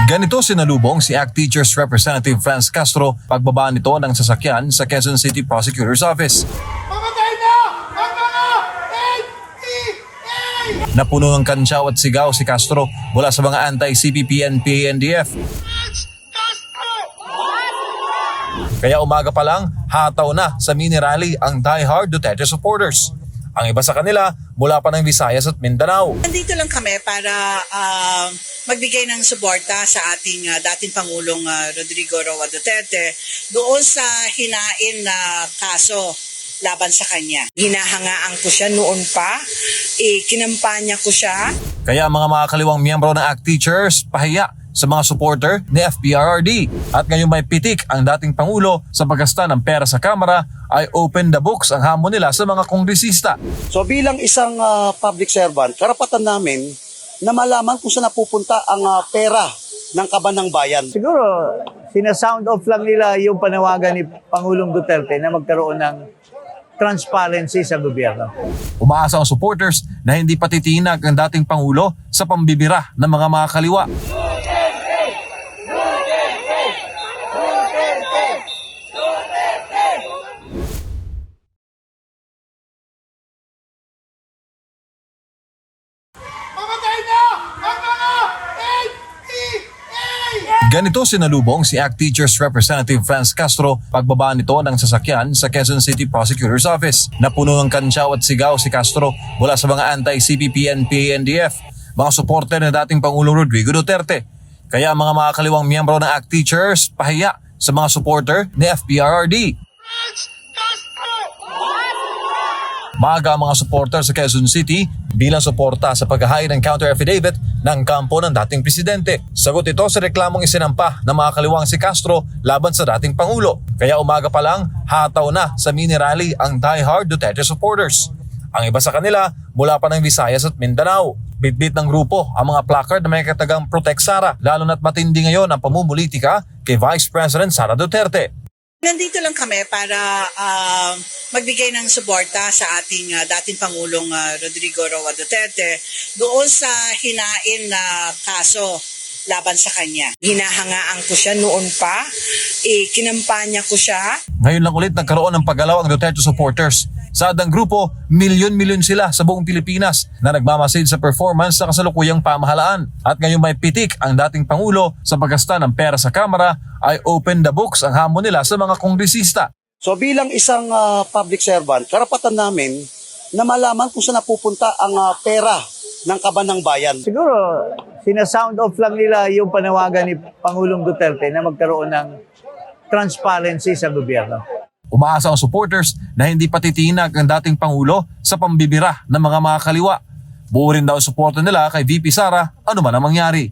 Ganito sinalubong si ACT Teachers Representative Franz Castro pagbaba nito ng sasakyan sa Quezon City Prosecutor's Office. Mamatay na ang mga NPA! Napuno ng kantsaw at sigaw si Castro mula sa mga anti-CPP, NPA, NDF. Kaya umaga pa lang, hataw na sa mini rally ang die-hard Duterte supporters. Ang iba sa kanila mula pa ng Visayas at Mindanao. Nandito lang kami para magbigay ng suporta sa ating dating Pangulong Rodrigo Roa Duterte doon sa hinain na kaso laban sa kanya. Hinahangaan ko siya noon pa, kinampanya ko siya. Kaya mga makakaliwang miyembro ng ACT Teachers pahiya sa mga supporter ni FPRRD. At ngayon may pitik ang dating Pangulo sa paggasta ng pera sa Kamara ay open the books ang hamon nila sa mga kongresista. So bilang isang public servant, karapatan namin na malaman kung saan napupunta ang pera ng kaban ng bayan. Siguro, sinasound off lang nila yung panawagan ni Pangulong Duterte na magkaroon ng transparency sa gobyerno. Umaasa ang supporters na hindi patitinag ang dating Pangulo sa pambibira ng mga makakaliwa. Mamatay na ang mga NPA! Ganito sinalubong si ACT Teachers Representative Franz Castro pagbaba nito ng sasakyan sa Quezon City Prosecutor's Office. Napuno ng kantsaw at sigaw si Castro mula sa mga anti-CPP, NPA, NDF, mga suporter ng dating Pangulong Rodrigo Duterte. Kaya mga makakaliwang miyembro ng ACT Teachers pahiya sa mga supporter ni FPRRD. Maaga ang mga supporter sa Quezon City bilang suporta sa paghahain ng counter affidavit ng kampo ng dating presidente. Sagot ito sa reklamong isinampa ng mga kaliwang si Castro laban sa dating Pangulo. Kaya umaga pa lang, hataw na sa mini rally ang die-hard Duterte supporters. Ang iba sa kanila mula pa ng Visayas at Mindanao. Bitbit ng grupo ang mga placard na may katagang Protect Sara, lalo na't matindi ngayon ang pamumulitika kay Vice President Sara Duterte. Nandito lang kami para magbigay ng suporta sa ating dating Pangulong Rodrigo Roa Duterte doon sa hinain na kaso laban sa kanya. Hinahangaan ko siya noon pa, kinampanya ko siya. Ngayon lang ulit nagkaroon ng paggalaw ang Duterte supporters. Sa adang grupo, milyon-milyon sila sa buong Pilipinas na nagmamasid sa performance sa kasalukuyang pamahalaan. At ngayon may pitik ang dating Pangulo sa paggasta ng pera sa Kamara ay open the books ang hamon nila sa mga kongresista. So bilang isang public servant, karapatan namin na malaman kung saan napupunta ang pera ng kaban ng bayan. Siguro, sinasound off lang nila yung panawagan ni Pangulong Duterte na magkaroon ng transparency sa gobyerno. Umaasa ang supporters na hindi patitinag ang dating Pangulo sa pambibira ng mga makakaliwa. Buo rin daw ang suporta nila kay VP Sara ano man ang mangyari.